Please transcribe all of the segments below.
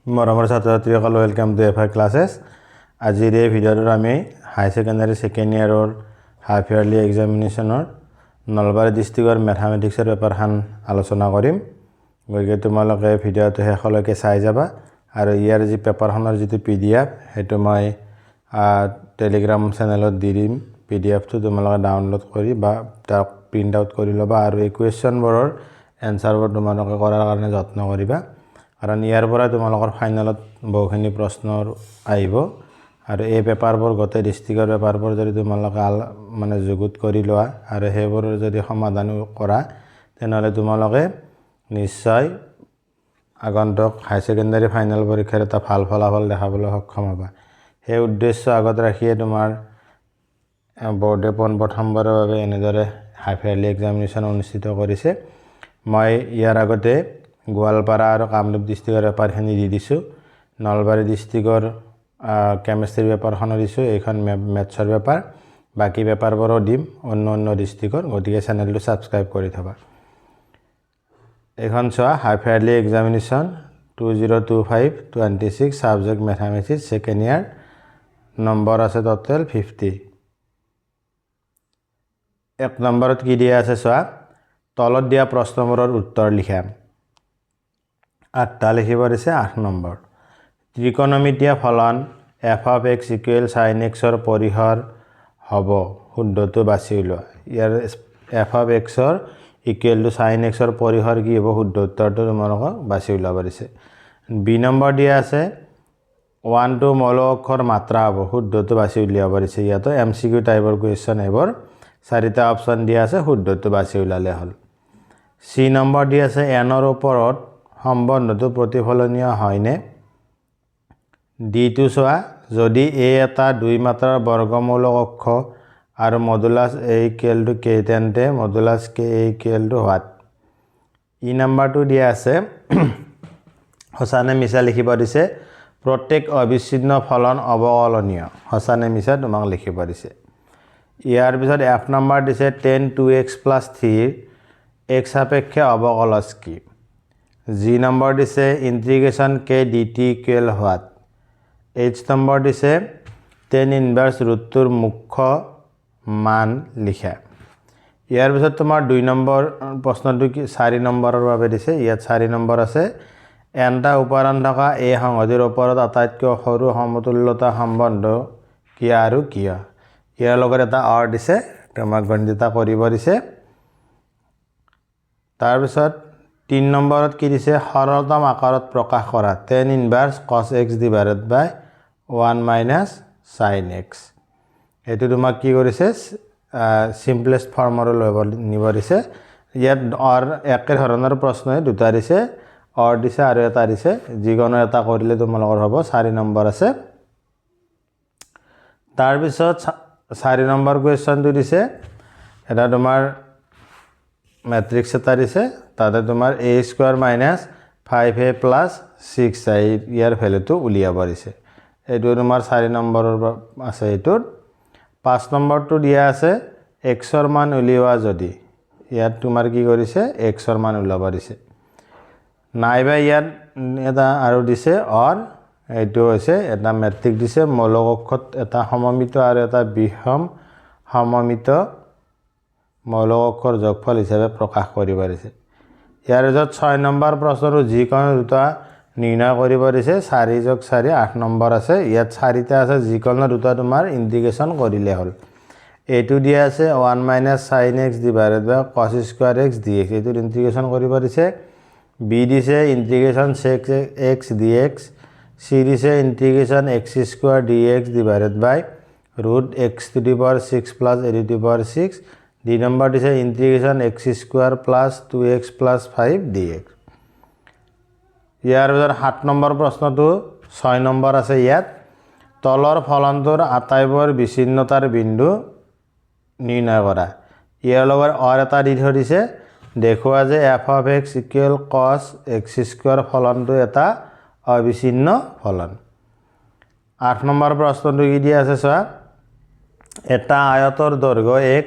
মৰমৰ ছাত্ৰ-ছাত্ৰীসকল welcome to FI ক্লাसेस আজিৰ এই ভিডিঅ'টোত আমি হাই সেকেন্ডাৰী সেকেন্ড ইয়াৰৰ হাফ ইয়াৰলি এক্সামিনেশ্যনৰ নলবাৰী ডিস্ট্ৰিক্টৰ ম্যাথমেটিক্সৰ পেপাৰখন আলোচনা কৰিম গতিকে তোমালোকে ভিডিঅ'টো শেষলৈকে চাই যাবা আৰু ইয়াৰ যি পেপাৰখনৰ যিটো পিডিএফ হেতু মই টেলিগ্ৰাম চেনেলত দি দিম পিডিএফটো তোমালোকে ডাউনলোড কৰি বা তাক প্ৰিন্ট আউট কৰি ল'বা আৰু এই কোৱেশ্চনবোৰৰ এনসাৰবোৰ তোমালোকে কৰাৰ কাৰণে যত্ন কৰিবা কাৰণ ইয়াৰ পৰা তোমালোকৰ ফাইনেলত বহুখিনি প্ৰশ্নৰ আহিব আৰু এই পেপাৰবোৰ গতে ডিস্ট্ৰিক্টৰ পেপাৰবোৰ যদি তোমালোকে মানে যুগুত কৰি লোৱা আৰু হেবোৰ যদি সমাধান কৰা তেনহলে তোমালোকে নিশ্চয় আগন্তুক হাই সেকেন্ডাৰী ফাইনেল পৰীক্ষাৰ এটা ভাল ফলাফল দেখাবলৈ সক্ষম হ'বা সেই উদ্দেশ্য আগত ৰাখিয়ে তোমাৰ বোৰ্ডে প্ৰথমবাৰৰ বাবে এনেদৰে হাফ ইয়াৰলি এক্সামিনেশ্যন অনুষ্ঠিত কৰিছে মই ইয়াৰ আগতে গোৱালপাৰা আৰু কামৰূপ ডিস্ট্ৰিক্টৰ পেপাৰখিনি দি দিছোঁ নলবাৰী ডিস্ট্ৰিক্টৰ কেমিষ্ট্ৰি পেপাৰখনো দিছোঁ এইখন মেথছৰ পেপাৰ বাকি পেপাৰবোৰো দিম অন্য ডিস্ট্ৰিক্টৰ গতিকে চেনেলটো সাবস্ক্ৰাইব কৰি থবা এখন চোৱা half yearly examination 2025-26 subject mathematics second year number আছে টোটাল 50 এক নম্বৰত কি দিয়া আছে চোৱা তলত দিয়া প্ৰশ্নবোৰৰ উত্তৰ লিখা 8টা লিখিব দিছে 8 নম্বৰ ত্ৰিকোণমিতীয় ফলন f of x equal sin x ৰ পৰিহৰ হ'ব শুদ্ধটো বাছি উলিওৱা ইয়াৰ f of x ৰ equal to sin x ৰ পৰিহৰ কি হ'ব শুদ্ধ উত্তৰটো তোমালোকক বাছি উলিয়াব দিছে বি নম্বৰ দিয়া আছে 1 to মৌল অক্ষৰ মাত্ৰা হ'ব শুদ্ধটো বাছি উলিয়াব দিছে ইয়াতো এমসিকিউ টাইপৰ কোৱেশ্চন এবৰ চাৰিটা অপচন দিয়া আছে শুদ্ধটো বাছি উলালে হ'ল সি নম্বৰ দিয়া আছে n ৰ ওপৰত সম্বন্ধটো প্ৰতিফলনীয় হয়নে ডি2 চোৱা যদি a এটা দুই মাত্ৰাৰ বৰ্গমূলক অক্ষ আৰু modulus a equal to k তেন্তে modulus k equal to what ই নম্বৰটো দিয়া আছে হসানে মিছা লিখিব দিছে প্ৰত্যেক অবিচ্ছিন্ন ফলন অৱকলনীয় হসানে মিছা তোমাক লিখিব দিছে ইয়াৰ পিছত f নম্বৰ দিছে tan 2x + 3 x সাপেক্ষে অৱকলজ কি জি নম্বৰ দিছে ইন্টিগ্ৰেশন k dt equal what h number দিছে tan ইনভাৰ্স ৰুটটোৰ মুখ্য মান লিখা ইয়াৰ পিছত তোমাৰ 2 নম্বৰ প্ৰশ্নটো কি 4 নম্বৰৰ বাবে দিছে ইয়াত 4 নম্বৰ আছে এনটা উপাদান থকা এই সংহতিৰ ওপৰত আটাইতকৈ সৰু সমতুল্যতা সম্বন্ধ কি আৰু কিয় ইয়াৰ লগত এটা অৰ দিছে তোমাক গণিতা কৰিব দিছে তাৰ পিছত 3 নম্বৰত কি দিছে সৰলতম আকাৰত প্ৰকাশ কৰা tan ইনভাৰ্স cos x / 1 - sin x এটো তোমাক কি কৰিছে সিম্পলেস্ট ফৰ্মলৈ নিব দিছে ইয়াত অৰ একে ধৰণৰ প্ৰশ্নই দুটা দিছে অৰ দিছে আৰু এটা দিছে যিকোনো এটা কৰিলে তোমালোকৰ হ'ব 4 নম্বৰ আছে তাৰ পিছত 4 নম্বৰ কোৱেশ্চনটো দিছে এটা তোমাৰ ম্যাট্ৰিক্স এটা দিছে তাতে তোমাৰ a² - 5a + 6a ইয়াৰ ভ্যালুটো উলিয়াব দিছে এটো তোমাৰ 4 নম্বৰৰ আছে এটোত 5 নম্বৰটো দিয়া আছে x ৰ মান উলিওৱা যদি ইয়াত তোমাৰ কি কৰিছে x ৰ মান উলাব দিছে নাইবা ইয়াত এটা আৰু দিছে অৰ এটো হৈছে এটা ম্যাট্ৰিক্স দিছে মৌলিক অক্ষত এটা সমমিত আৰু এটা বিষম সমমিত মৌলিক অক্ষৰ যোগফল হিচাপে প্ৰকাশ কৰিব দিছে ইয়াৰ পিছত 6 নম্বৰ প্ৰশ্নটো যিকোনো দুটা নিৰ্ণয় কৰিব দিছে 4 + 4 8 নম্বৰ আছে ইয়াত 4টা আছে যিকোনো দুটা তোমাৰ ইন্টিগ্ৰেশন কৰিলে হ'ল এটো দিয়া আছে 1 - sin x / cos² x dx এটো ইন্টিগ্ৰেশন কৰিব দিছে বি দিছে ইন্টিগ্ৰেশন sec x dx সি দিছে ইন্টিগ্ৰেশন x² dx / √x⁶ + a⁶ D number দিছে ইন্টিগ্ৰেশন x² + 2x + 5 dx ইয়াৰ পিছত 7 নম্বৰ প্ৰশ্নটো 6 নম্বৰ আছে ইয়াত তলৰ ফলনটোৰ আটাইবোৰ বিচ্ছিন্নতাৰ বিন্দু নিৰ্ণয় কৰা ইয়াৰ লগত অৰ এটা দি দিছে দেখুৱা যে f of x equal cos x² ফলনটো এটা অবিচ্ছিন্ন ফলন 8 নম্বৰ প্ৰশ্নটো কি দিয়া আছে চোৱা এটা আয়তৰ দৈৰ্ঘ্য x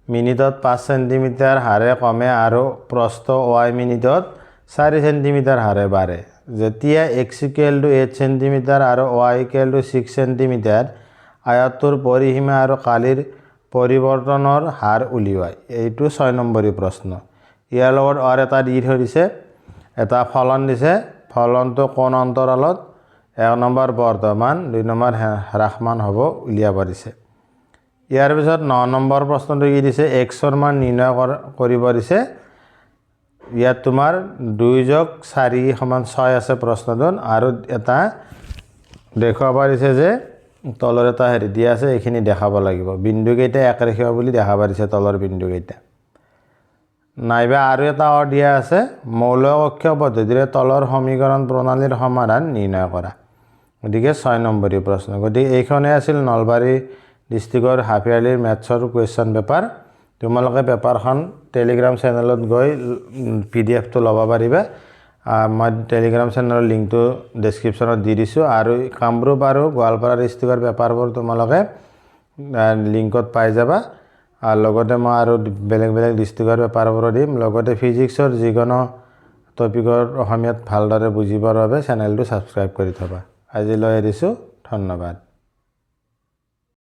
মিনিটত 5 সেন্টিমিটাৰ হাৰে কমে আৰু প্ৰস্থ y মিনিটত 4 সেন্টিমিটাৰ হাৰে বাঢ়ে যেতিয়া x = 8 সেন্টিমিটাৰ আৰু y = 6 সেন্টিমিটাৰ আয়তটোৰ পৰিসীমা আৰু কালিৰ পৰিৱৰ্তনৰ হাৰ উলিওৱা। এইটো 6 নম্বৰী প্ৰশ্ন। ইয়াৰ লগত আৰু এটা দি থৈ দিছে, এটা ফলন দিছে, ফলনটো কোন অন্তৰালত 1 নম্বৰ বৰ্ধমান 2 নম্বৰ হ্ৰাসমান হ'ব উলিয়াব দিছে। ইয়াৰ পিছত 9 নম্বৰ প্ৰশ্নটো কি দিছে, x ৰ মান নিৰ্ণয় কৰিব দিছে। ইয়াত তোমাৰ 2 + 4 = 6 আছে প্ৰশ্নটোত, আৰু এটা দেখুৱাব দিছে যে তলৰ এটা হেৰি দিয়া আছে, এইখিনি দেখাব লাগিব। বিন্দুকেইটা একৰেখীয় বুলি দেখাব দিছে তলৰ বিন্দুকেইটা। নাইবা আৰু এটা দিয়া আছে, মৌলিক অক্ষীয় পদ্ধতিৰে তলৰ সমীকৰণ প্ৰণালীৰ সমাধান নিৰ্ণয় কৰা। গতিকে 6 নম্বৰী প্ৰশ্ন। গতিকে এইখনেই আছিল নলবাৰী ডিষ্ট্ৰিক্টৰ হাফ ইয়াৰলিৰ মেথছৰ কুৱেশ্যন পেপাৰ। তোমালোকে পেপাৰখন টেলিগ্ৰাম চেনেলত গৈ PDF-টো ল'ব পাৰিবা। মই টেলিগ্ৰাম চেনেলৰ লিংকটো ডেছক্ৰিপশ্যনত দি দিছোঁ, আৰু কামৰূপ আৰু গোৱালপাৰা ডিষ্ট্ৰিক্টৰ পেপাৰবোৰ তোমালোকে লিংকত পাই যাবা। আৰু লগতে মই আৰু বেলেগ বেলেগ ডিষ্ট্ৰিক্টৰ পেপাৰবোৰো দিম। লগতে ফিজিক্সৰ যিকোনো টপিকৰ অসমীয়াত ভালদৰে বুজিবৰ বাবে চেনেলটো ছাবস্ক্ৰাইব কৰি থবা। আজিলৈ এৰিছোঁ, ধন্যবাদ।